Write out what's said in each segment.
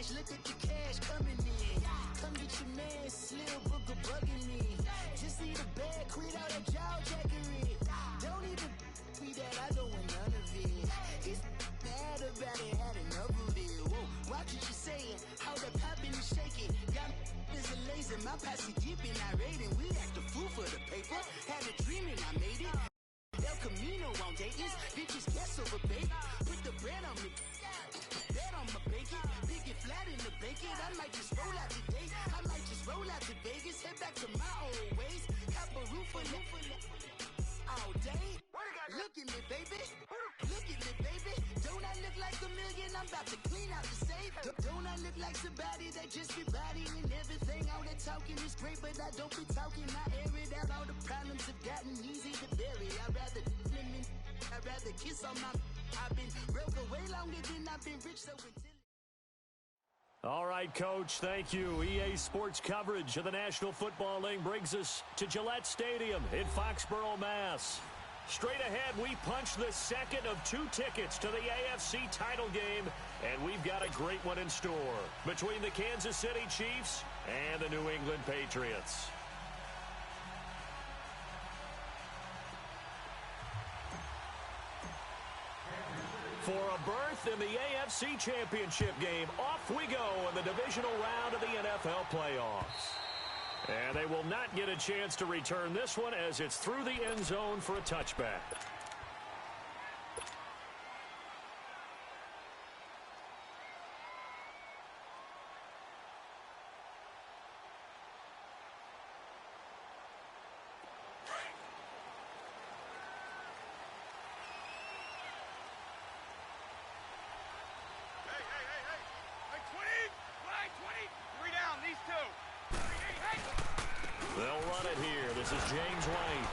cash, look at the cash coming in. Come get your man, Slim Booker bugging me. Just need a bag, quit all that jaw jackery. Don't even be that, I don't want none of it. He's mad about it, had enough of it. Whoa, watch what you're saying, how the poppin' is shaking. Got is a laser, my posse deep and I raiding. We act a fool for the paper, had a dream and I made it. El Camino on Dayton's, bitches guess over bait. Put the bread on me, bet on my bacon. Big it flat in the bacon, I might just roll out today. I might just roll out to Vegas, head back to my old ways. Cop a roof for all day. Look at me, baby. Look at me, baby. Don't I look like a million? I'm about to clean out the safe. Don't I look like somebody that just be bodying everything? All that talking is great, but I don't be talking. I air it out. All the problems have gotten easy to bury. I'd rather kiss on my. I've been broke away longer than I've been rich, so until. All right, Coach, thank you. EA Sports coverage of the National Football League brings us to Gillette Stadium in Foxborough, Mass. Straight ahead, we punch the second of 2 tickets to the AFC title game, and we've got a great one in store between the Kansas City Chiefs and the New England Patriots. For a berth in the AFC Championship game, off we go in the divisional round of the NFL playoffs. And they will not get a chance to return this one as it's through the end zone for a touchback. They'll run it here. This is James White.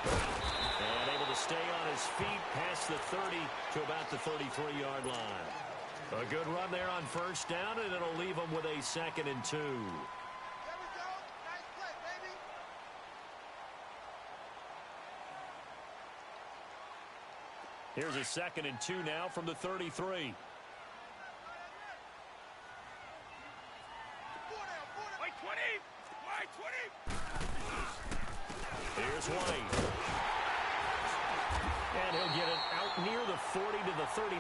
And able to stay on his feet past the 30 to about the 33-yard line. A good run there on first down, and it'll leave them with a 2nd and 2. There we go. Nice play, baby. Here's a 2nd and 2 now from the 33. Here's White. And he'll get it out near the 40 to the 39.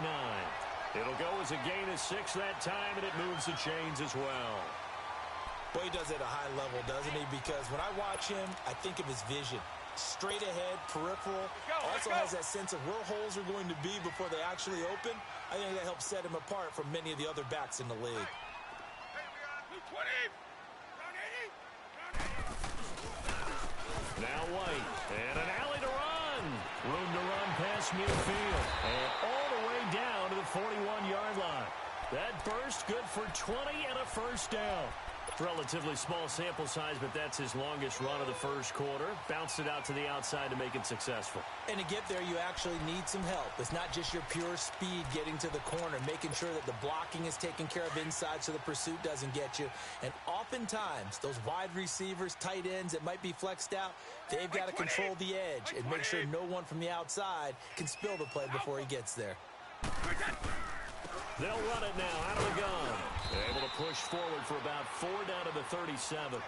It'll go as a gain of 6 that time, and it moves the chains as well. Well, he does it at a high level, doesn't he? Because when I watch him, I think of his vision. Straight ahead, peripheral. Also has that sense of where holes are going to be before they actually open. I think that helps set him apart from many of the other backs in the league. Now White, and an alley to run. Room to run past midfield, and all the way down to the 41-yard line. That burst good for 20 and a first down. Relatively small sample size, but that's his longest run of the first quarter. Bounced it out to the outside to make it successful. And to get there, you actually need some help. It's not just your pure speed getting to the corner, making sure that the blocking is taken care of inside so the pursuit doesn't get you. And oftentimes, those wide receivers, tight ends that might be flexed out, they've got to control the edge and make sure no one from the outside can spill the play before he gets there. They'll run it now out of the gun. They're able to push forward for about 4 down to the 37.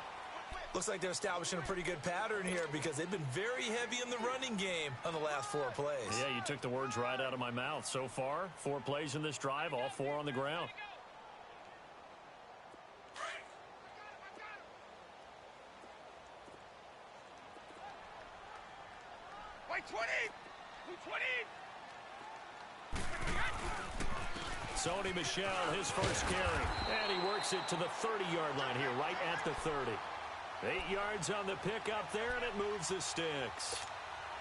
Looks like they're establishing a pretty good pattern here because they've been very heavy in the running game on the last 4 plays. Yeah, you took the words right out of my mouth. So far, 4 plays in this drive, all 4 on the ground. Sony Michel, his first carry. And he works it to the 30-yard line here, right at the 30. 8 yards on the pickup there, and it moves the sticks.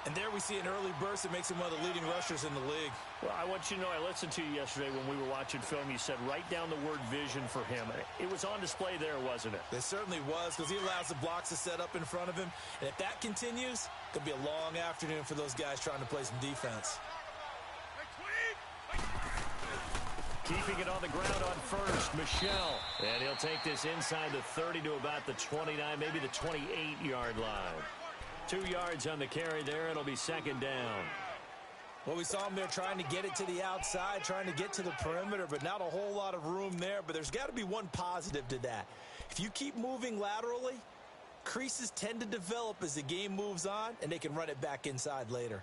And there we see an early burst that makes him one of the leading rushers in the league. Well, I want you to know, I listened to you yesterday when we were watching film. You said write down the word vision for him. It was on display there, wasn't it? It certainly was, because he allows the blocks to set up in front of him. And if that continues, it could be a long afternoon for those guys trying to play some defense. Keeping it on the ground on first, Michel. And he'll take this inside the 30 to about the 29, maybe the 28-yard line. 2 yards on the carry there. It'll be second down. Well, we saw him there trying to get it to the outside, trying to get to the perimeter, but not a whole lot lot of room there, but there's got to be one positive to that. If you keep moving laterally, creases tend to develop as the game moves on, and they can run it back inside later.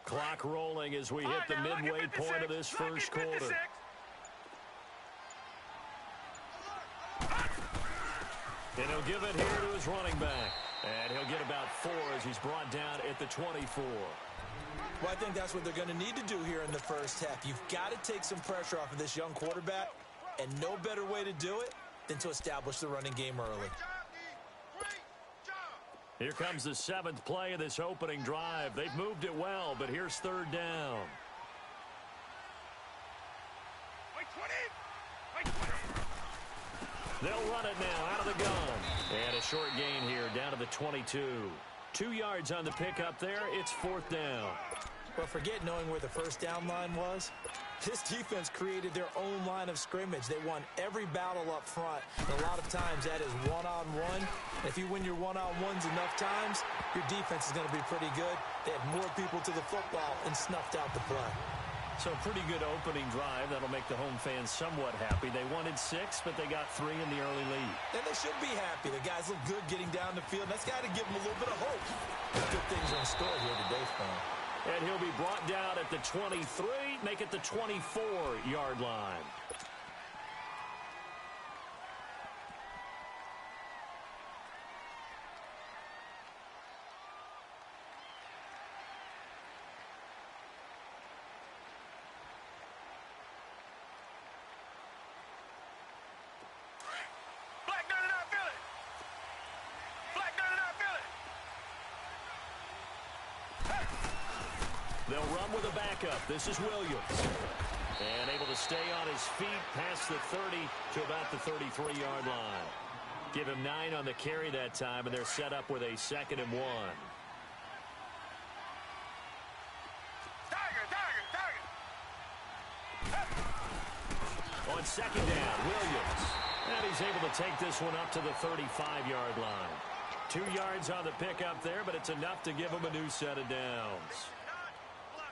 Clock rolling as we hit the midway point of this first quarter. And he'll give it here to his running back. And he'll get about 4 as he's brought down at the 24. Well, I think that's what they're going to need to do here in the first half. You've got to take some pressure off of this young quarterback, and no better way to do it than to establish the running game early. Here comes the 7th play of this opening drive. They've moved it well, but here's 3rd down. They'll run it now out of the gun. And a short gain here down to the 22. 2 yards on the pickup there. It's 4th down. Well, forget knowing where the first down line was. This defense created their own line of scrimmage. They won every battle up front. And a lot of times that is one-on-one. If you win your one-on-ones enough times, your defense is going to be pretty good. They had more people to the football and snuffed out the play. So pretty good opening drive. That'll make the home fans somewhat happy. They wanted 6, but they got 3 in the early lead. And they should be happy. The guys look good getting down the field. That's got to give them a little bit of hope. Good things are in store here today for them. And he'll be brought down at the 23, make it the 24-yard line. They'll run with a backup. This is Williams. And able to stay on his feet past the 30 to about the 33-yard line. Give him 9 on the carry that time, and they're set up with a 2nd and 1. On 2nd down, Williams. And he's able to take this one up to the 35-yard line. 2 yards on the pickup there, but it's enough to give him a new set of downs.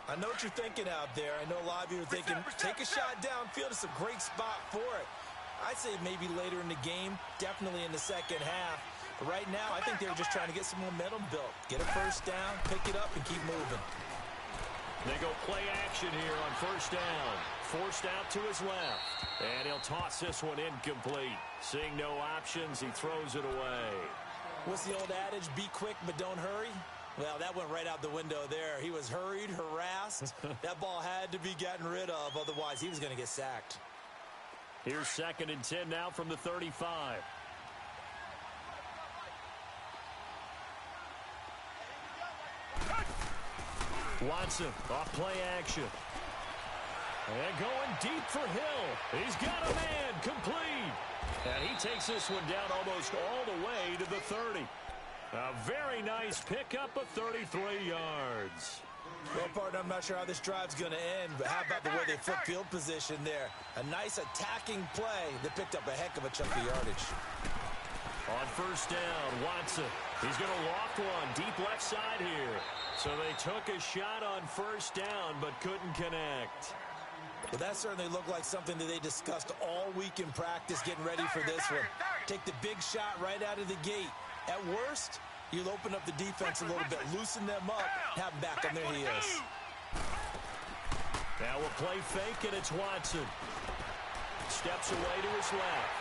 I know what you're thinking out there. I know a lot of you are thinking, take a shot downfield. It's a great spot for it. I'd say maybe later in the game, definitely in the second half. But right now, I think they're just trying to get some momentum built. Get a first down, pick it up, and keep moving. They go play action here on 1st down. Forced out to his left. And he'll toss this one incomplete. Seeing no options, he throws it away. What's the old adage? Be quick, but don't hurry. Well, that went right out the window there. He was hurried, harassed. That ball had to be gotten rid of. Otherwise, he was going to get sacked. Here's 2nd and 10 now from the 35. Watson off play action. And going deep for Hill. He's got a man complete. And he takes this one down almost all the way to the 30. A very nice pickup of 33 yards. Well, partner, I'm not sure how this drive's going to end, but how about the way they flip field position there? A nice attacking play that picked up a heck of a chunk of yardage. On 1st down, Watson. He's going to loft one deep left side here. So they took a shot on 1st down, but couldn't connect. Well, that certainly looked like something that they discussed all week in practice, getting ready for this one. Take the big shot right out of the gate. At worst, you'll open up the defense a little bit, loosen them up, have them back on their heels. Now we'll play fake, and it's Watson. Steps away to his left.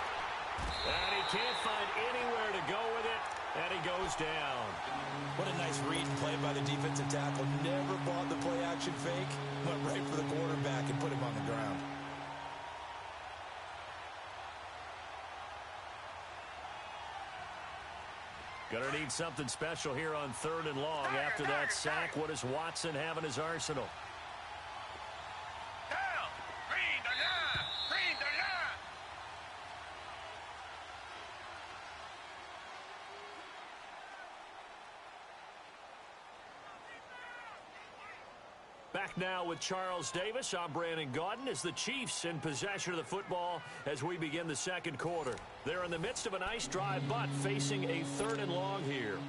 And he can't find anywhere to go with it, and he goes down. What a nice read and play by the defensive tackle. Never bought the play-action fake. Went right for the quarterback and put him on the ground. Gonna need something special here on 3rd and long. After that sack, what does Watson have in his arsenal? Down! Green the line! Green the line! Back now with Charles Davis. I'm Brandon Gaudin as the Chiefs in possession of the football as we begin the 2nd quarter. They're in the midst of a nice drive, but facing a 3rd and long here.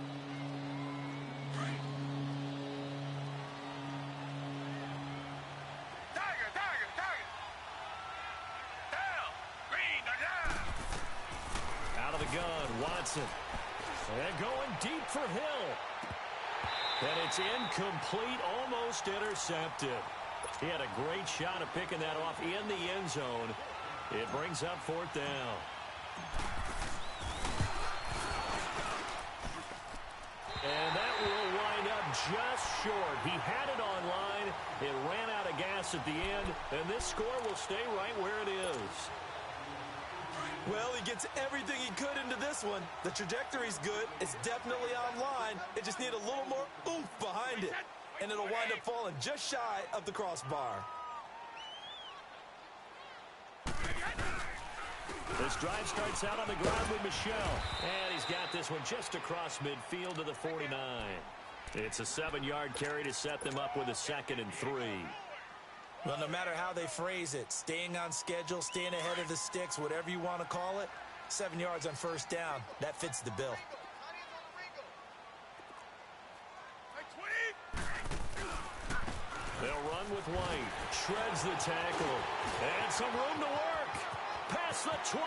Johnson. And going deep for Hill. And it's incomplete, almost intercepted. He had a great shot at picking that off in the end zone. It brings up 4th down. And that will wind up just short. He had it on line. It ran out of gas at the end, and this score will stay right where it is. Well, he gets everything he could into this one. The trajectory's good. It's definitely on line. It just needs a little more oomph behind it, and it'll wind up falling just shy of the crossbar. This drive starts out on the ground with Michel. And he's got this one just across midfield to the 49. It's a 7-yard carry to set them up with a 2nd and 3. Well, no matter how they phrase it, staying on schedule, staying ahead of the sticks, whatever you want to call it, 7 yards on 1st down, that fits the bill. They'll run with White. Shreds the tackle. And some room to work. Past the 20.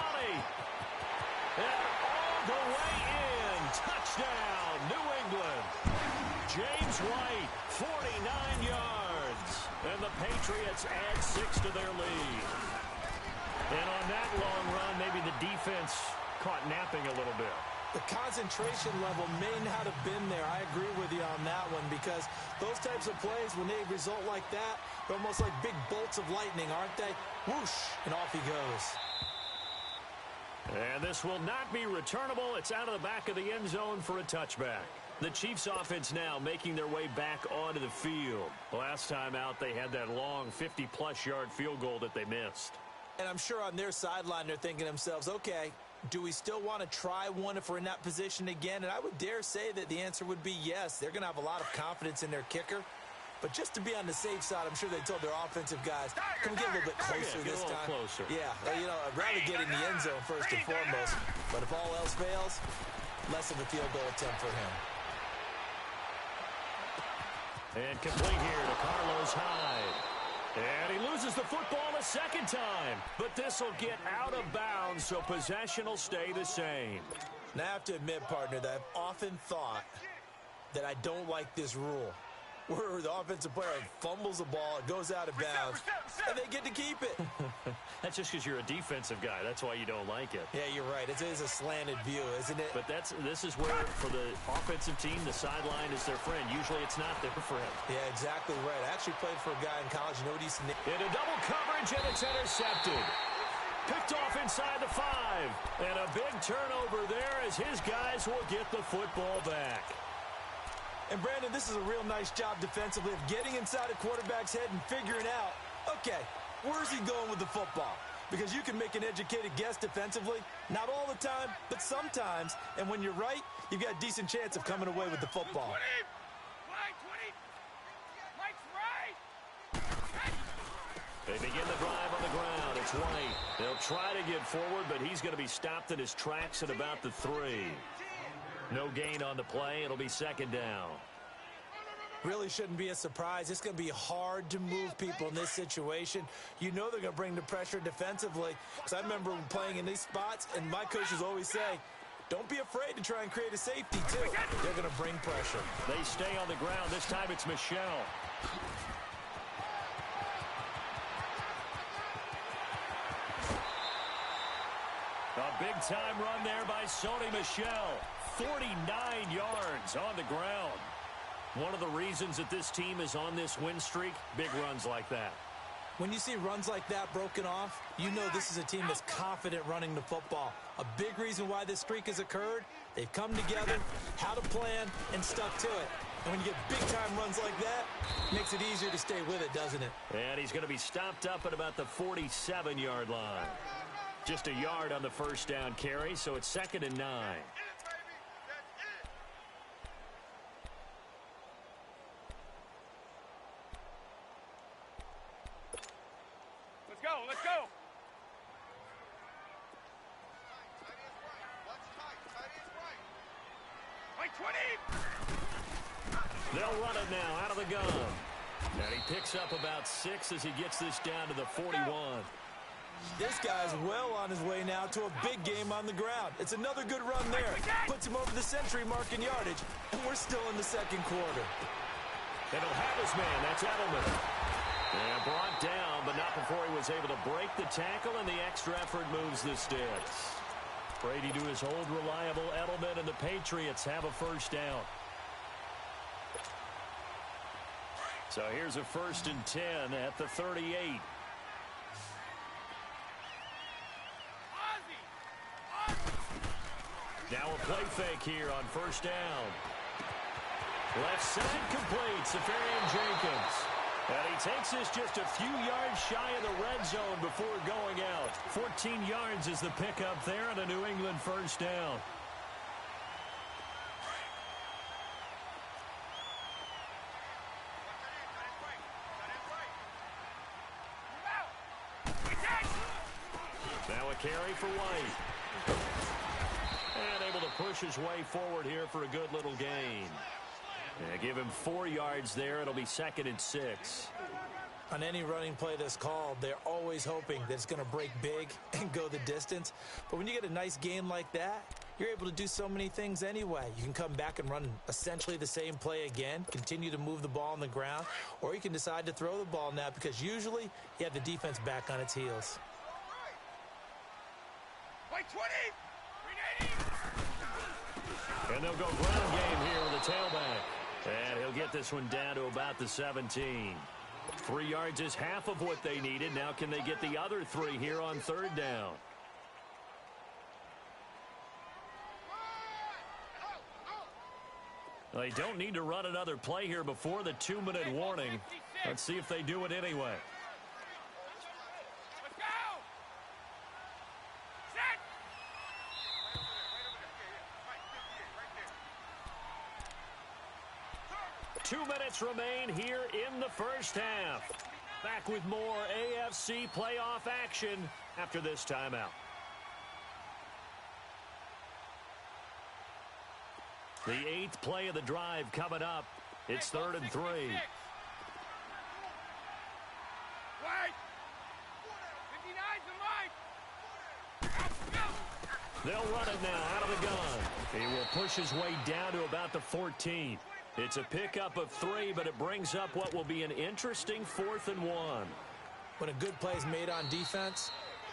And all the way in. Touchdown, New England. James White, 49 yards. And the Patriots add 6 to their lead. And on that long run, maybe the defense caught napping a little bit. The concentration level may not have been there. I agree with you on that one, because those types of plays, when they result like that, they're almost like big bolts of lightning, aren't they? Whoosh, and off he goes. And this will not be returnable. It's out of the back of the end zone for a touchback. The Chiefs offense now making their way back onto the field. Last time out, they had that long 50-plus yard field goal that they missed. And I'm sure on their sideline they're thinking to themselves, okay, do we still want to try one if we're in that position again? And I would dare say that the answer would be yes. They're going to have a lot of confidence in their kicker. But just to be on the safe side, I'm sure they told their offensive guys, can we get a little bit closer this time? Closer. Yeah, you know, I'd rather get in the end zone first and foremost. But if all else fails, less of a field goal attempt for him. And complete here to Carlos Hyde. And he loses the football a 2nd time. But this will get out of bounds, so possession will stay the same. Now, I have to admit, partner, that I've often thought that I don't like this rule, where the offensive player fumbles the ball, it goes out of bounds, and they get to keep it. That's just because you're a defensive guy. That's why you don't like it. Yeah, you're right. It is a slanted view, isn't it? But this is where, for the offensive team, the sideline is their friend. Usually it's not their friend. Yeah, exactly right. I actually played for a guy in college. You know what he's... Into double coverage, and it's intercepted. Picked off inside the 5. And a big turnover there as his guys will get the football back. And, Brandon, this is a real nice job defensively of getting inside a quarterback's head and figuring out, okay, where's he going with the football? Because you can make an educated guess defensively, not all the time, but sometimes. And when you're right, you've got a decent chance of coming away with the football. They begin the drive on the ground. It's White. They'll try to get forward, but he's going to be stopped in his tracks at about the 3. No gain on the play. It'll be 2nd down. Really shouldn't be a surprise. It's going to be hard to move people in this situation. You know they're going to bring the pressure defensively. Because I remember playing in these spots, and my coaches always say, don't be afraid to try and create a safety, too. They're going to bring pressure. They stay on the ground. This time it's Michel. A big-time run there by Sony Michel. 49 yards on the ground. One of the reasons that this team is on this win streak, big runs like that. When you see runs like that broken off, you know this is a team that's confident running the football. A big reason why this streak has occurred, they've come together, had a plan, and stuck to it. And when you get big-time runs like that, it makes it easier to stay with it, doesn't it? And he's going to be stopped up at about the 47-yard line. Just a yard on the 1st down carry, so it's 2nd and 9. Let's go. Right 20. They'll run it now out of the gun. And he picks up about 6 as he gets this down to the 41. This guy's well on his way now to a big game on the ground. It's another good run there. Puts him over the century mark in yardage, and we're still in the second quarter. And he'll have his man. That's Edelman. And brought down, but not before he was able to break the tackle, and the extra effort moves the sticks. Brady to his old reliable Edelman, and the Patriots have a first down. So here's a 1st and 10 at the 38. Now a play fake here on first down. Left side complete, Safarian-Jenkins. And he takes this just a few yards shy of the red zone before going out. 14 yards is the pickup there on a New England first down. Now a carry for White. And able to push his way forward here for a good little gain. Yeah, give him 4 yards there. It'll be 2nd and 6. On any running play that's called, they're always hoping that it's going to break big and go the distance. But when you get a nice gain like that, you're able to do so many things anyway. You can come back and run essentially the same play again, continue to move the ball on the ground, or you can decide to throw the ball now because usually you have the defense back on its heels. White 20! And they'll go ground game here with the tailback. And he'll get this one down to about the 17. 3 yards is half of what they needed. Now can they get the other 3 here on 3rd down? They don't need to run another play here before the 2-minute warning. Let's see if they do it anyway. Let's go! Set! 2 minutes remain here in the first half. Back with more AFC playoff action after this timeout. The 8th play of the drive coming up. It's 3rd and 3. White! 59's the line! They'll run it now out of the gun. He will push his way down to about the 14. It's a pickup of 3, but it brings up what will be an interesting 4th and 1. When a good play is made on defense,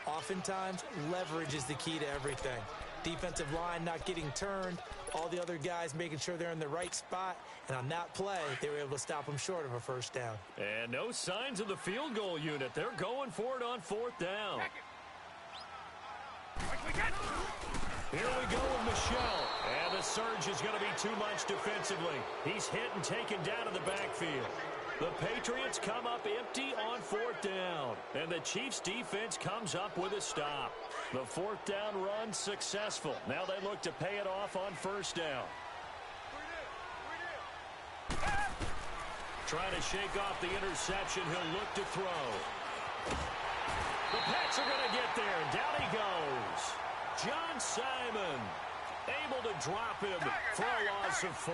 oftentimes leverage is the key to everything. Defensive line not getting turned, all the other guys making sure they're in the right spot, and on that play, they were able to stop them short of a first down. And no signs of the field goal unit. They're going for it on 4th down. Here we go with Michelle. And the surge is going to be too much defensively. He's hit and taken down to the backfield. The Patriots come up empty on 4th down. And the Chiefs' defense comes up with a stop. The 4th down run successful. Now they look to pay it off on 1st down. Trying to shake off the interception. He'll look to throw. The Pats are going to get there. Down he goes. John Simon able to drop him for a loss of 4.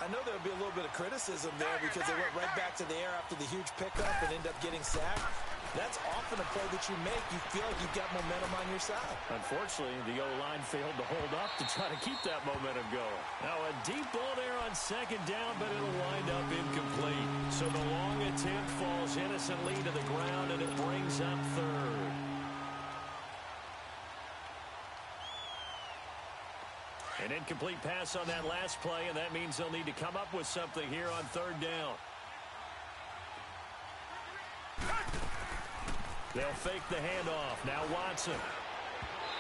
I know there'll be a little bit of criticism there because they went right back to the air after the huge pickup and end up getting sacked. That's often a play that you make. You feel like you've got momentum on your side. Unfortunately, the O-line failed to hold up to try to keep that momentum going. Now a deep ball there on 2nd down, but it'll wind up incomplete. So the long attempt falls innocently to the ground, and it brings up 3rd. An incomplete pass on that last play, and that means they'll need to come up with something here on 3rd down. They'll fake the handoff. Now Watson.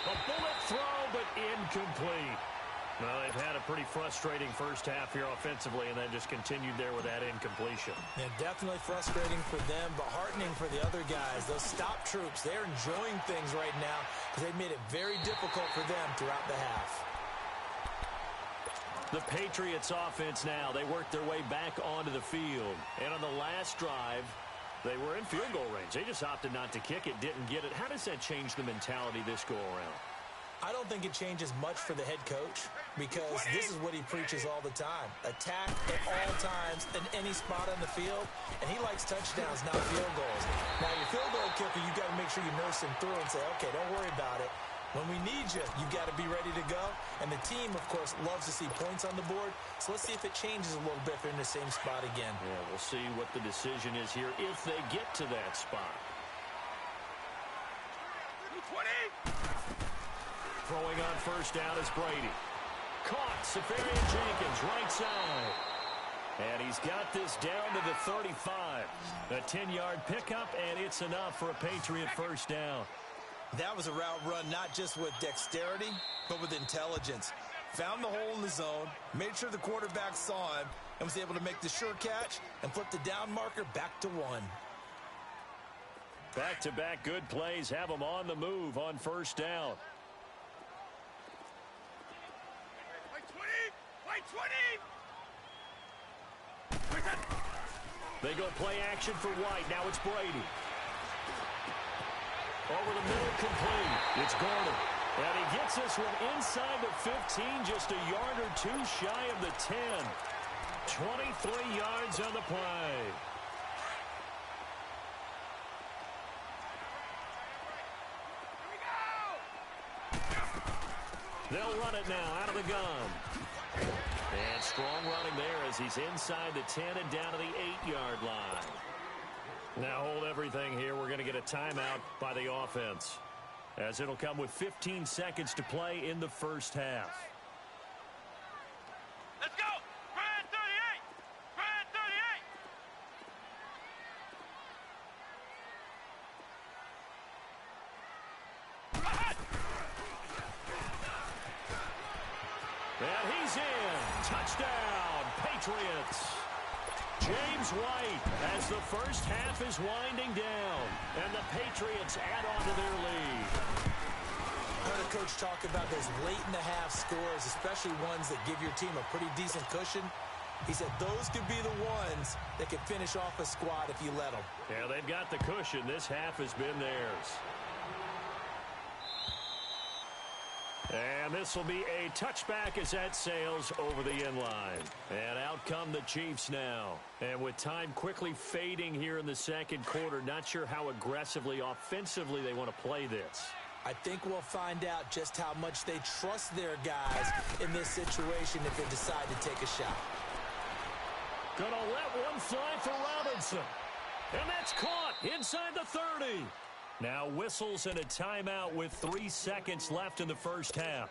A bullet throw, but incomplete. Well, they've had a pretty frustrating first half here offensively, and then just continued there with that incompletion. Yeah, definitely frustrating for them, but heartening for the other guys. Those stop troops, they're enjoying things right now because they've made it very difficult for them throughout the half. The Patriots offense now, they worked their way back onto the field. And on the last drive, they were in field goal range. They just opted not to kick it, didn't get it. How does that change the mentality this go around? I don't think it changes much for the head coach because this is what he preaches all the time. Attack at all times in any spot on the field, and he likes touchdowns, not field goals. Now, your field goal kicker, you got to make sure you nurse him through and say, okay, don't worry about it. When we need you, you got to be ready to go. And the team, of course, loves to see points on the board. So let's see if it changes a little bit if they're in the same spot again. Yeah, we'll see what the decision is here if they get to that spot. 20. Throwing on first down is Brady. Caught. Safarian Jenkins, right side. And he's got this down to the 35. A 10-yard pickup, and it's enough for a Patriot first down. That was a route run not just with dexterity, but with intelligence. Found the hole in the zone, made sure the quarterback saw him, and was able to make the sure catch and flip the down marker back to 1. Back-to-back good plays have them on the move on first down. White 20. White 20. They go play action for White. Now it's Brady. Over the middle, complete. It's Gordon. And he gets this one inside the 15, just a yard or two shy of the 10. 23 yards on the play. They'll run it now out of the gun. And strong running there as he's inside the 10 and down to the 8-yard line. Now hold everything here. We're going to get a timeout by the offense, as it'll come with 15 seconds to play in the first half. Let's go. Brad 38. Brad 38. And he's in. Touchdown, Patriots. James White as the first half is winding down, and the Patriots add on to their lead. I heard a coach talk about those late-in-the-half scores, especially ones that give your team a pretty decent cushion. He said those could be the ones that could finish off a squad if you let them. Yeah, they've got the cushion. This half has been theirs. And this will be a touchback as that sails over the end line. And out come the Chiefs now. And with time quickly fading here in the second quarter, not sure how aggressively, offensively they want to play this. I think we'll find out just how much they trust their guys in this situation if they decide to take a shot. Gonna let one fly for Robinson. And that's caught inside the 30. Now whistles and a timeout with 3 seconds left in the first half.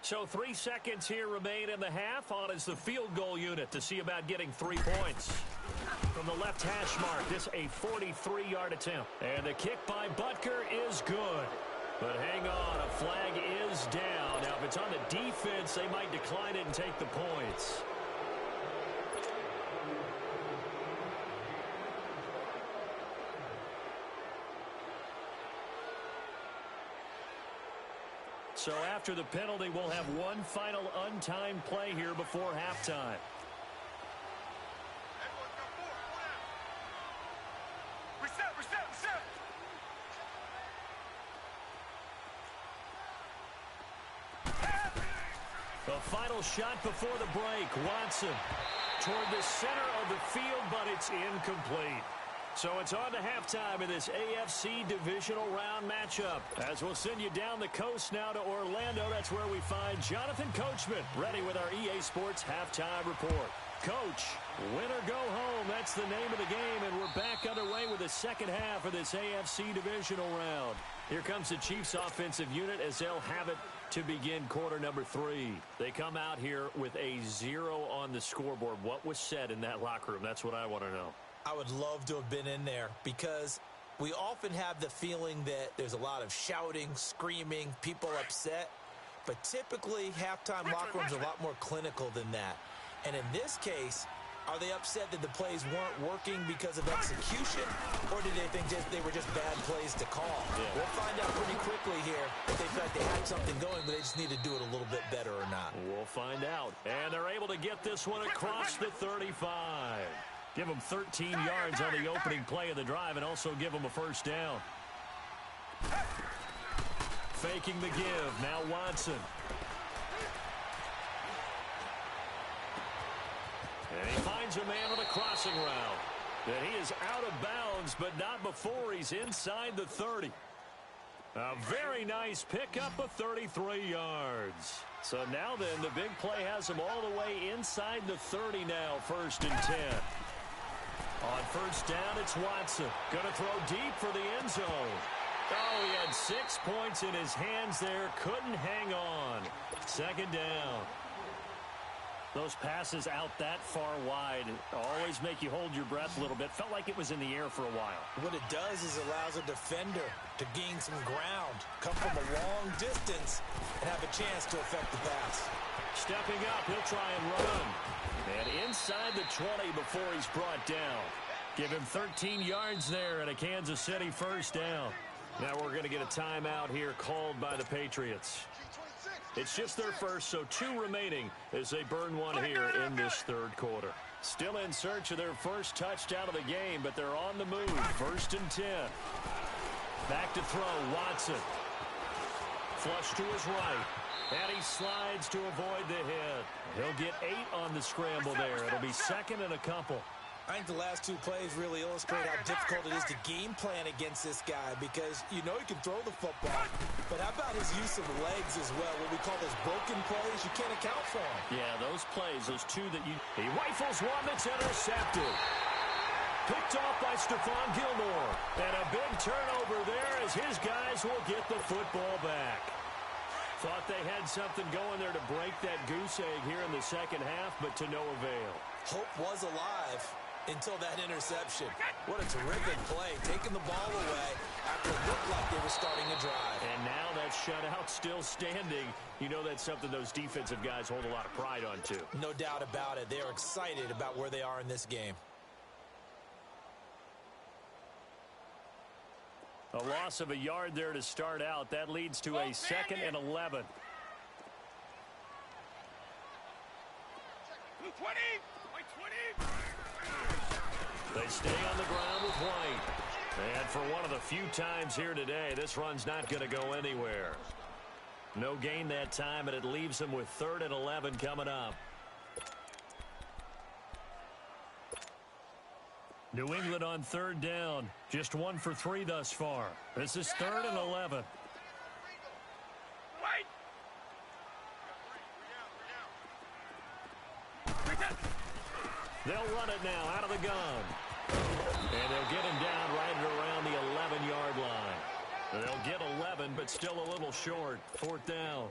So 3 seconds here remain in the half. On is the field goal unit to see about getting 3 points. From the left hash mark, this a 43-yard attempt. And the kick by Butker is good. But hang on, a flag is down. Now if it's on the defense, they might decline it and take the points. So after the penalty, we'll have one final untimed play here before halftime. Everyone's got 4. 4 down. Reset. The final shot before the break. Watson toward the center of the field, but it's incomplete. So it's on to halftime in this AFC Divisional Round matchup. As we'll send you down the coast now to Orlando, that's where we find Jonathan Coachman, ready with our EA Sports Halftime Report. Coach, win or go home, that's the name of the game, and we're back underway with the second half of this AFC Divisional Round. Here comes the Chiefs offensive unit as they'll have it to begin quarter number 3. They come out here with a 0 on the scoreboard. What was said in that locker room? That's what I want to know. I would love to have been in there because we often have the feeling that there's a lot of shouting, screaming, people upset. But typically, halftime locker rooms are a lot more clinical than that. And in this case, are they upset that the plays weren't working because of execution? Or did they think they were just bad plays to call? Yeah. We'll find out pretty quickly here if they felt they had something going, but they just need to do it a little bit better or not. We'll find out. And they're able to get this one across the 35. Give them 13 yards on the opening play of the drive and also give them a first down. Faking the give. Now Watson. And he finds a man on the crossing route. And he is out of bounds, but not before he's inside the 30. A very nice pickup of 33 yards. So now then, the big play has him all the way inside the 30 now, 1st and 10. On 1st down, it's Watson. Going to throw deep for the end zone. Oh, he had 6 points in his hands there. Couldn't hang on. 2nd down. Those passes out that far wide always make you hold your breath a little bit. Felt like it was in the air for a while. What it does is allows a defender to gain some ground, come from a long distance, and have a chance to affect the pass. Stepping up, he'll try and run. And inside the 20 before he's brought down. Give him 13 yards there and a Kansas City 1st down. Now we're going to get a timeout here called by the Patriots. It's just their first, so 2 remaining as they burn one here in this 3rd quarter. Still in search of their first touchdown of the game, but they're on the move. 1st and 10. Back to throw, Watson. Flush to his right. And he slides to avoid the hit. He'll get 8 on the scramble there. It'll be 2nd and a couple. I think the last 2 plays really illustrate how difficult it is to game plan against this guy because you know he can throw the football. But how about his use of legs as well? What we call those broken plays, you can't account for them. Yeah, those plays, those 2 that you... He rifles one that's intercepted. Picked off by Stephon Gilmore. And a big turnover there as his guys will get the football back. Thought they had something going there to break that goose egg here in the 2nd half, but to no avail. Hope was alive until that interception. What a terrific play, taking the ball away after it looked like they were starting a drive. And now that shutout still standing. You know that's something those defensive guys hold a lot of pride on, too. No doubt about it. They're excited about where they are in this game. A loss of a yard there to start out. That leads to a 2nd and 11. 20. They stay on the ground with White. And for one of the few times here today, this run's not going to go anywhere. No gain that time, and it leaves them with 3rd and 11 coming up. New England on 3rd down. Just 1 for 3 thus far. This is 3rd and 11. They'll run it now out of the gun. And they'll get him down right around the 11-yard line. They'll get 11, but still a little short. 4th down.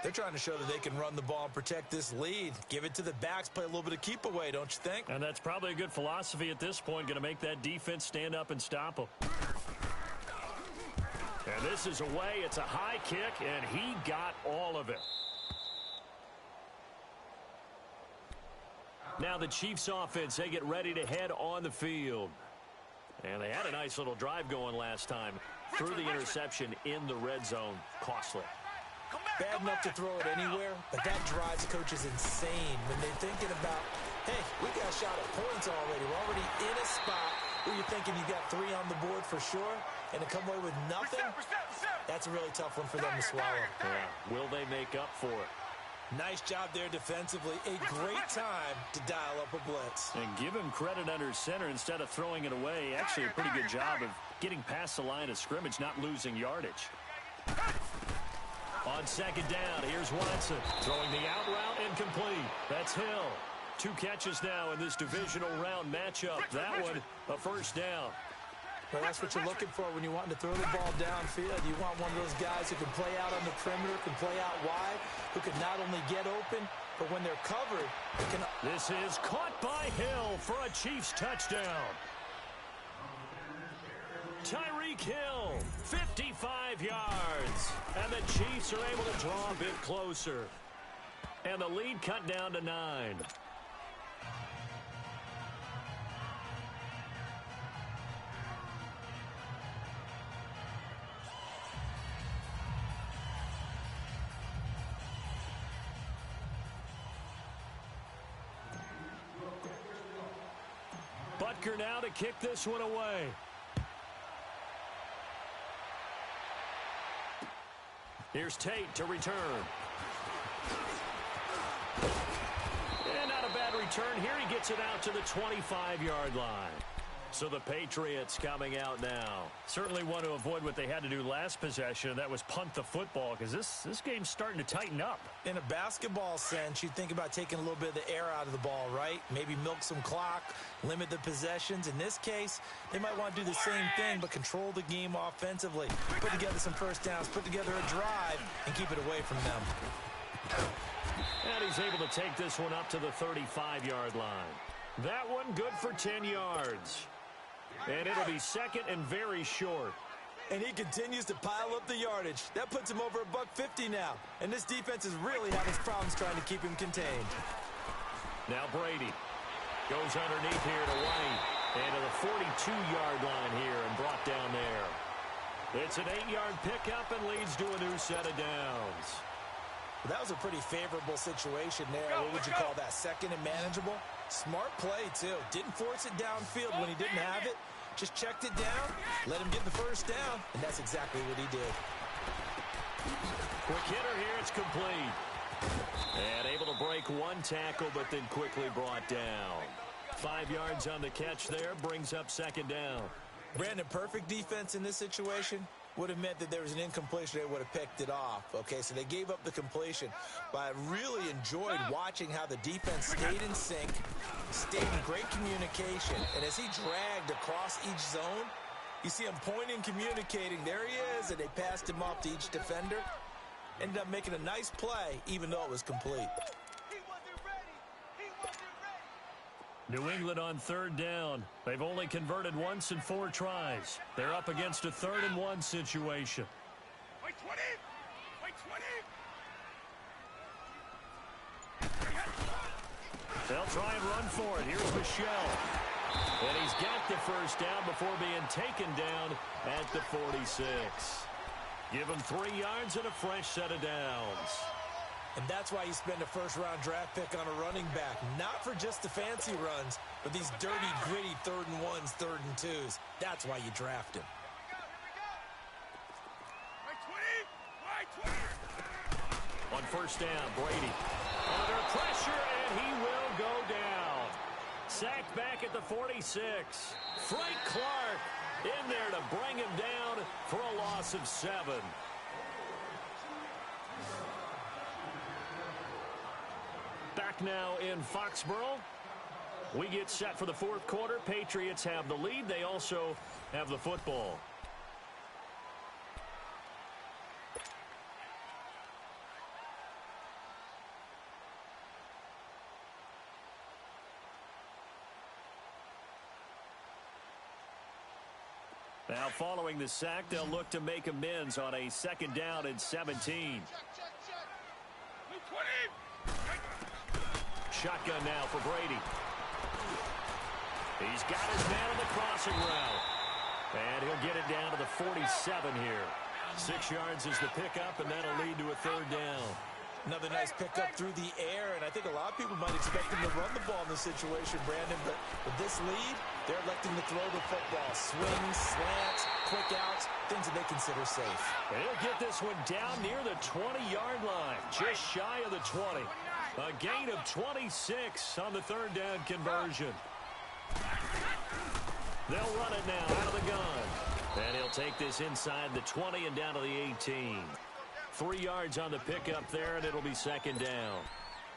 They're trying to show that they can run the ball and protect this lead. Give it to the backs, play a little bit of keep away, don't you think? And that's probably a good philosophy at this point, going to make that defense stand up and stop them. And this is away. It's a high kick, and he got all of it. Now the Chiefs offense, they get ready to head on the field. And they had a nice little drive going last time. Threw the interception in the red zone. Costly. Bad enough to throw it anywhere, but that drives coaches insane when they're thinking about, hey, we got a shot at points already. We're already in a spot where you're thinking you got 3 on the board for sure, and to come away with nothing, that's a really tough one for them to swallow. Yeah. Will they make up for it? Nice job there defensively. A great time to dial up a blitz. And give him credit under center instead of throwing it away. Actually a pretty good job of getting past the line of scrimmage, not losing yardage. On 2nd down, here's Watson. Throwing the out route incomplete. That's Hill. 2 catches now in this divisional round matchup. That one, a 1st down. Well, that's what you're looking for when you want to throw the ball downfield. You want one of those guys who can play out on the perimeter, can play out wide, who can not only get open, but when they're covered, they can... This is caught by Hill for a Chiefs touchdown. Tyreek Hill, 55 yards. And the Chiefs are able to draw a bit closer. And the lead cut down to 9. Butker now to kick this one away. Here's Tate to return. And not a bad return here. He gets it out to the 25-yard line. So the Patriots coming out now. Certainly want to avoid what they had to do last possession. That was punt the football, because this game's starting to tighten up. In a basketball sense, you think about taking a little bit of the air out of the ball, right? Maybe milk some clock, limit the possessions. In this case, they might want to do the same thing, but control the game offensively. Put together some first downs, put together a drive, and keep it away from them. And he's able to take this one up to the 35-yard line. That one good for 10 yards. And it'll be second and very short. And he continues to pile up the yardage. That puts him over $150 now. And this defense is really having problems trying to keep him contained. Now Brady goes underneath here to White. And to the 42-yard line here and brought down there. It's an 8-yard pickup and leads to a new set of downs. Well, that was a pretty favorable situation there. What would you call that? Second and manageable? Smart play, too. Didn't force it downfield when he didn't have it. Just checked it down, let him get the first down, and that's exactly what he did. Quick hitter here, it's complete. And able to break one tackle, but then quickly brought down. 5 yards on the catch there, brings up second down. Brandon, perfect defense in this situation would have meant that there was an incompletion. They would have picked it off. Okay, so they gave up the completion. But I really enjoyed watching how the defense stayed in sync, stayed in great communication. And as he dragged across each zone, you see him pointing, communicating. There he is, and they passed him off to each defender. Ended up making a nice play, even though it was complete. New England on third down. They've only converted once in 4 tries. They're up against a 3rd and 1 situation. Wait 20! Wait 20! They'll try and run for it. Here's Michelle. And he's got the first down before being taken down at the 46. Give him 3 yards and a fresh set of downs. And that's why you spend a first-round draft pick on a running back. Not for just the fancy runs, but these dirty, gritty 3rd and 1s, 3rd and 2s. That's why you draft him. Wait 20! On first down, Brady. Under pressure, and he will go down. Sacked back at the 46. Frank Clark in there to bring him down for a loss of 7. Back now in Foxborough. We get set for the 4th quarter. Patriots have the lead. They also have the football. Now following the sack, they'll look to make amends on a 2nd down and 17. Shotgun now for Brady. He's got his man on the crossing route. And he'll get it down to the 47 here. 6 yards is the pickup, and that'll lead to a 3rd down. Another nice pickup through the air, and I think a lot of people might expect him to run the ball in this situation, Brandon, but with this lead, they're electing to throw the football. Swings, slants, quick outs, things that they consider safe. And he'll get this one down near the 20-yard line, just shy of the 20. A gain of 26 on the 3rd down conversion. They'll run it now out of the gun. And he'll take this inside the 20 and down to the 18. 3 yards on the pickup there, and it'll be 2nd down.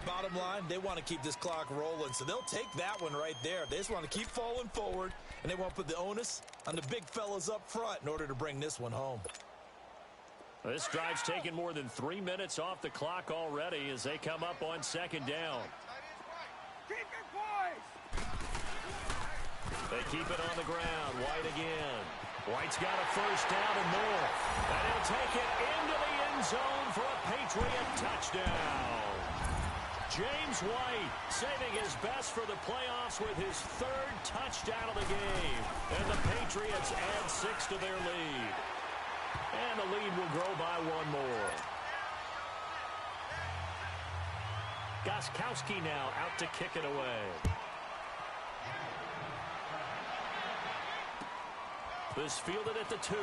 Bottom line, they want to keep this clock rolling, so they'll take that one right there. They just want to keep falling forward, and they want to put the onus on the big fellas up front in order to bring this one home. This drive's taken more than 3 minutes off the clock already as they come up on 2nd down. Keep it, boys! They keep it on the ground. White again. White's got a first down and more. And he'll take it into the end zone for a Patriot touchdown. James White saving his best for the playoffs with his 3rd touchdown of the game. And the Patriots add 6 to their lead. And the lead will grow by 1 more. Gostkowski now out to kick it away. This fielded at the 2.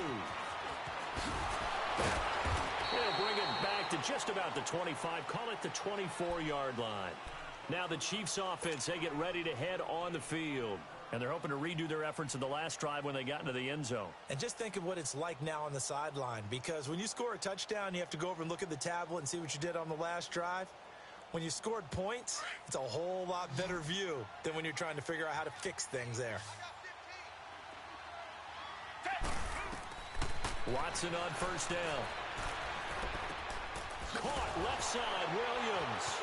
He'll bring it just about the 25, call it the 24-yard line. Now the Chiefs offense, they get ready to head on the field. And they're hoping to redo their efforts in the last drive when they got into the end zone. And just think of what it's like now on the sideline, because when you score a touchdown, you have to go over and look at the tablet and see what you did on the last drive. When you scored points, it's a whole lot better view than when you're trying to figure out how to fix things there. Watson on first down. Caught left side, Williams.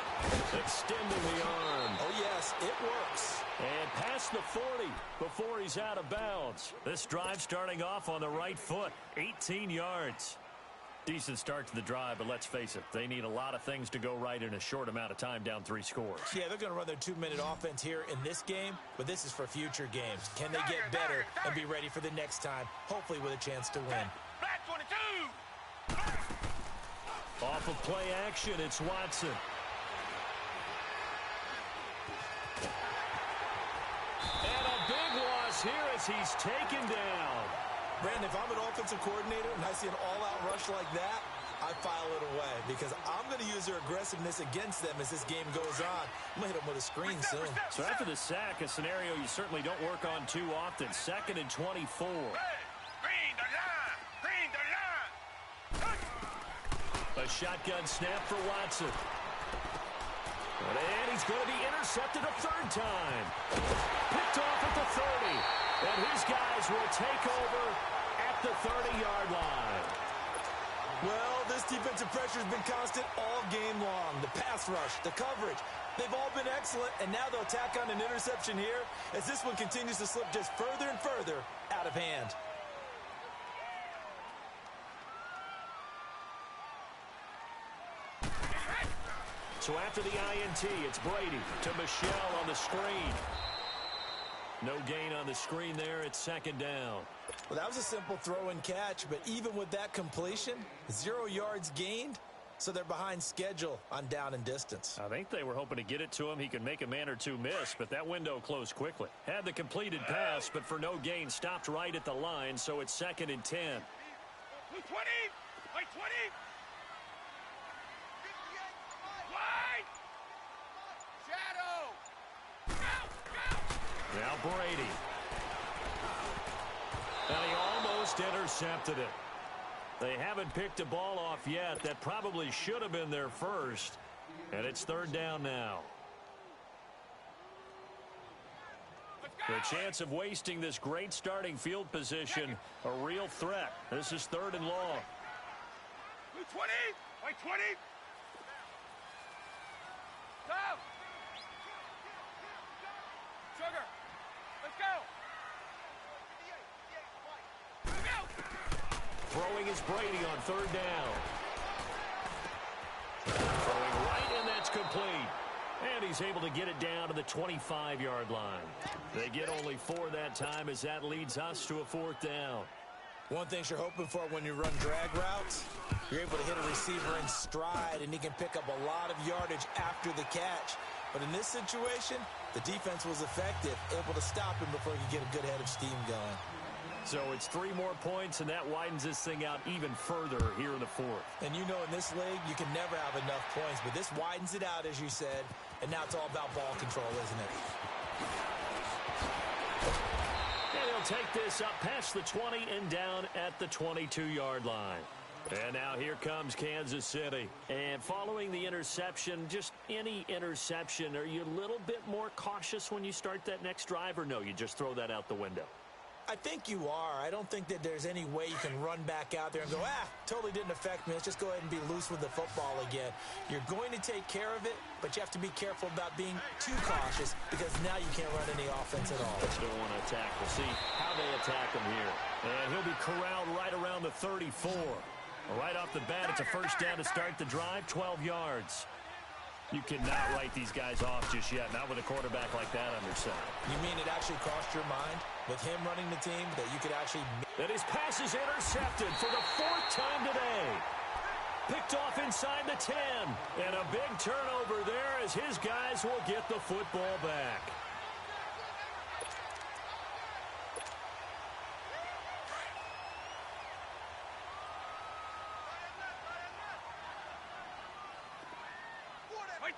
Extending the arm. Oh, yes, it works. And past the 40 before he's out of bounds. This drive starting off on the right foot, 18 yards. Decent start to the drive, but let's face it, they need a lot of things to go right in a short amount of time down 3 scores. Yeah, they're going to run their 2-minute offense here in this game, but this is for future games. Can they get better and be ready for the next time, hopefully with a chance to win? Flat 22! Off of play action, it's Watson. And a big loss here as he's taken down. Brandon, if I'm an offensive coordinator and I see an all-out rush like that, I file it away because I'm going to use their aggressiveness against them as this game goes on. I'm going to hit them with a screen soon. So after the sack, a scenario you certainly don't work on too often. 2nd and 24. A shotgun snap for Watson. And he's going to be intercepted a 3rd time. Picked off at the 30. And his guys will take over at the 30-yard line. Well, this defensive pressure has been constant all game long. The pass rush, the coverage, they've all been excellent. And now they'll tack on an interception here as this one continues to slip just further and further out of hand. So after the INT, it's Brady to Michelle on the screen. No gain on the screen there. It's 2nd down. Well, that was a simple throw and catch, but even with that completion, 0 yards gained, so they're behind schedule on down and distance. I think they were hoping to get it to him. He could make a man or two miss, but that window closed quickly. Had the completed pass, but for no gain, stopped right at the line, so it's 2nd and 10. 20! Like 20! Now Brady. And he almost intercepted it. They haven't picked a ball off yet. That probably should have been their first. And it's 3rd down now. The chance of wasting this great starting field position, a real threat. This is 3rd and long. 20! Like 20! Go! Sugar! Let's go! Throwing is Brady on 3rd down. Throwing right, and that's complete. And he's able to get it down to the 25-yard line. They get only 4 that time as that leads us to a 4th down. One thing you're hoping for when you run drag routes, you're able to hit a receiver in stride, and he can pick up a lot of yardage after the catch. But in this situation, the defense was effective, able to stop him before he could get a good head of steam going. So it's 3 more points, and that widens this thing out even further here in the 4th. And you know in this league, you can never have enough points, but this widens it out, as you said, and now it's all about ball control, isn't it? And he'll take this up past the 20 and down at the 22-yard line. And now here comes Kansas City. And following the interception, just any interception, are you a little bit more cautious when you start that next drive, or no, you just throw that out the window? I think you are. I don't think that there's any way you can run back out there and go, totally didn't affect me. Let's just go ahead and be loose with the football again. You're going to take care of it, but you have to be careful about being too cautious because now you can't run any offense at all. Still want to attack. We'll see how they attack him here. And he'll be corralled right around the 34. Right off the bat, it's a 1st down to start the drive, 12 yards. You cannot write these guys off just yet, not with a quarterback like that under center. You mean it actually crossed your mind with him running the team that you could actually... And his pass is intercepted for the 4th time today. Picked off inside the 10. And a big turnover there as his guys will get the football back.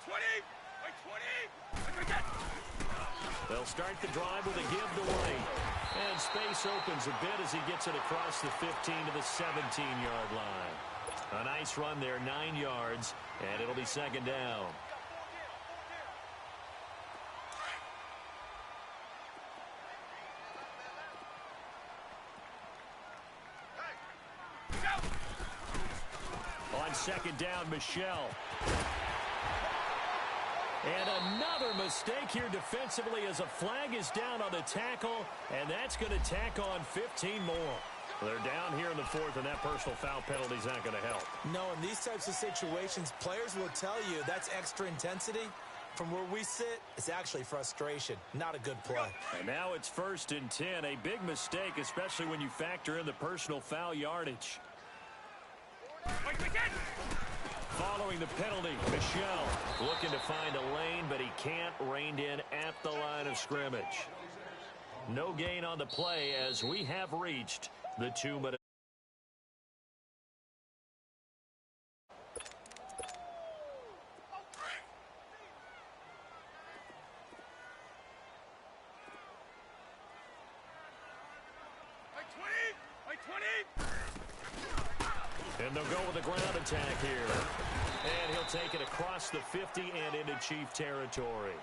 20! By 20! They'll start the drive with a give to White. And space opens a bit as he gets it across the 15 to the 17-yard line. A nice run there, 9 yards, and it'll be second down. On second down, Michelle. And another mistake here defensively as a flag is down on the tackle, and that's going to tack on 15 more. They're down here in the fourth, and that personal foul penalty is not going to help. No, in these types of situations, players will tell you that's extra intensity. From where we sit, it's actually frustration, not a good play. And now it's 1st and 10, a big mistake, especially when you factor in the personal foul yardage. Following the penalty, Michelle looking to find a lane, but he can't, reined in at the line of scrimmage. No gain on the play as we have reached the 2-minute. And they'll go with a ground attack here. And he'll take it across the 50 and into Chief territory.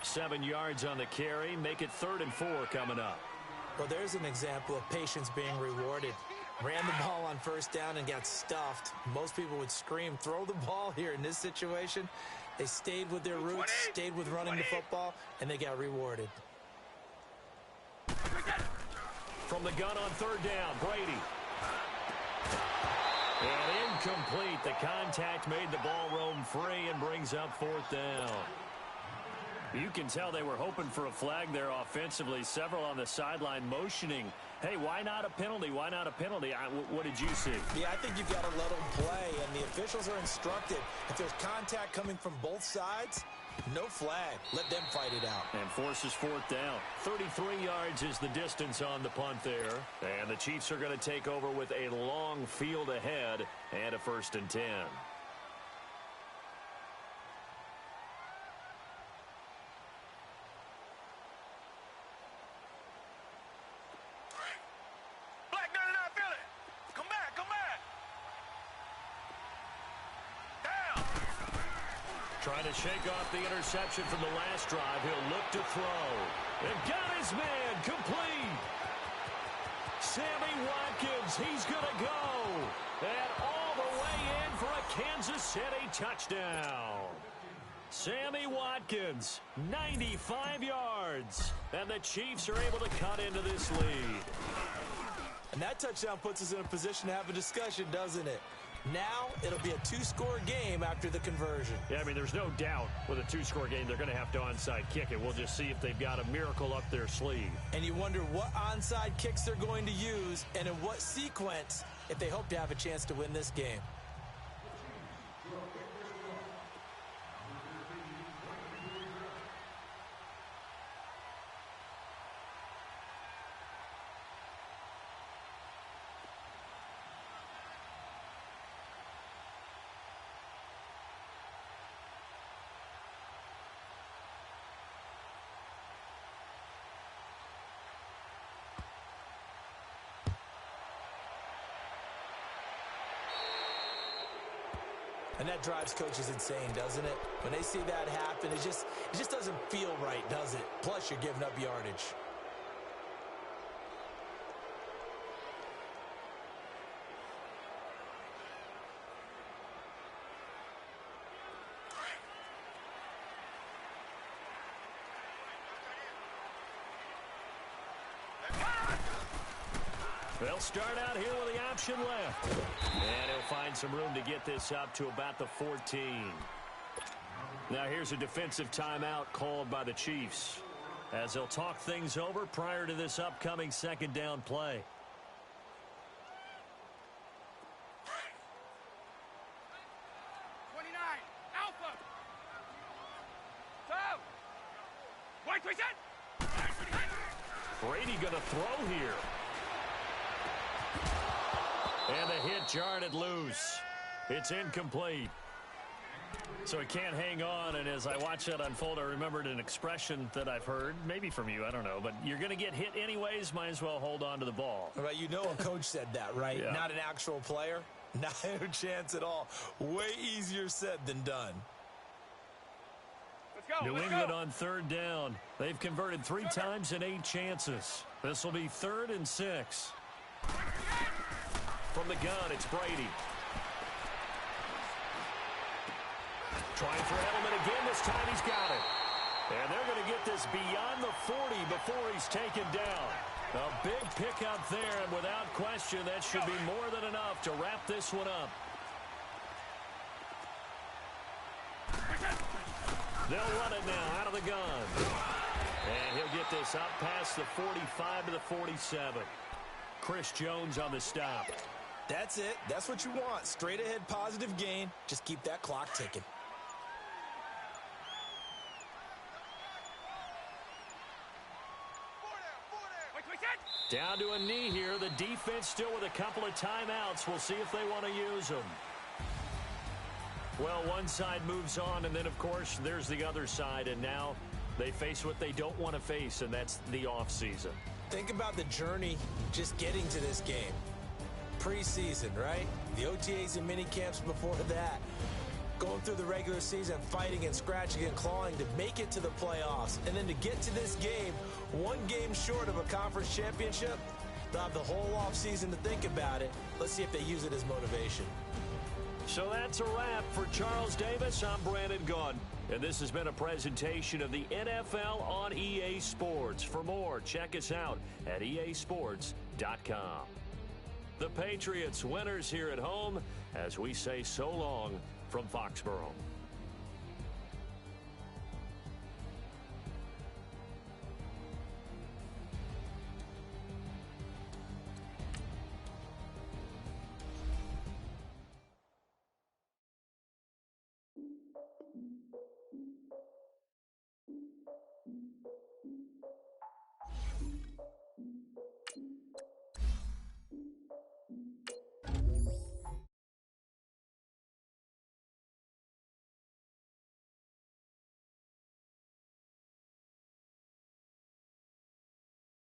7 yards on the carry. Make it 3rd and 4 coming up. Well, there's an example of patience being rewarded. Ran the ball on 1st down and got stuffed. Most people would scream, throw the ball here. In this situation, they stayed with their roots, stayed with running the football, and they got rewarded. From the gun on 3rd down, Brady. And incomplete. The contact made the ball roam free and brings up 4th down. You can tell they were hoping for a flag there offensively. Several on the sideline motioning. Hey, why not a penalty? Why not a penalty? What did you see? Yeah, I think you've got to let them play, and the officials are instructed. If there's contact coming from both sides, no flag. Let them fight it out. And forces 4th down. 33 yards is the distance on the punt there. And the Chiefs are going to take over with a long field ahead and a 1st and 10. Trying to shake off the interception from the last drive. He'll look to throw. And got his man complete. Sammy Watkins, he's going to go. And all the way in for a Kansas City touchdown. Sammy Watkins, 95 yards. And the Chiefs are able to cut into this lead. And that touchdown puts us in a position to have a discussion, doesn't it? Now it'll be a 2-score game after the conversion. Yeah, I mean, there's no doubt with a 2-score game they're going to have to onside kick it. We'll just see if they've got a miracle up their sleeve. And you wonder what onside kicks they're going to use and in what sequence if they hope to have a chance to win this game. And that drives coaches insane, doesn't it? When they see that happen, it just doesn't feel right, does it? Plus, you're giving up yardage. They'll start out here with the option left. And he'll find some room to get this up to about the 14. Now here's a defensive timeout called by the Chiefs as they'll talk things over prior to this upcoming 2nd down play. Brady going to throw here. And the hit jarred it loose. It's incomplete. So he can't hang on, and as I watch that unfold, I remembered an expression that I've heard, maybe from you, I don't know, but you're going to get hit anyways, might as well hold on to the ball. Well, you know a coach said that, right? Yeah. Not an actual player. Not a chance at all. Way easier said than done. Let's go. New England on third down. They've converted 3 times in 8 chances. This will be 3rd and 6. From the gun, it's Brady. Trying for Edelman again. This time he's got it. And they're going to get this beyond the 40 before he's taken down. A big pickup there, and without question, that should be more than enough to wrap this one up. They'll run it now out of the gun. And he'll get this up past the 45 to the 47. Chris Jones on the stop. That's it. That's what you want. Straight ahead positive gain. Just keep that clock ticking. Down to a knee here. The defense still with a couple of timeouts. We'll see if they want to use them. Well, one side moves on, and then, of course, there's the other side. And now they face what they don't want to face, and that's the offseason. Think about the journey just getting to this game. Preseason, right? The OTAs and mini camps before that. Going through the regular season, fighting and scratching and clawing to make it to the playoffs. And then to get to this game, 1 game short of a conference championship, they'll have the whole offseason to think about it. Let's see if they use it as motivation. So that's a wrap for Charles Davis. I'm Brandon Gunn. And this has been a presentation of the NFL on EA Sports. For more, check us out at easports.com. The Patriots winners here at home as we say so long from Foxborough.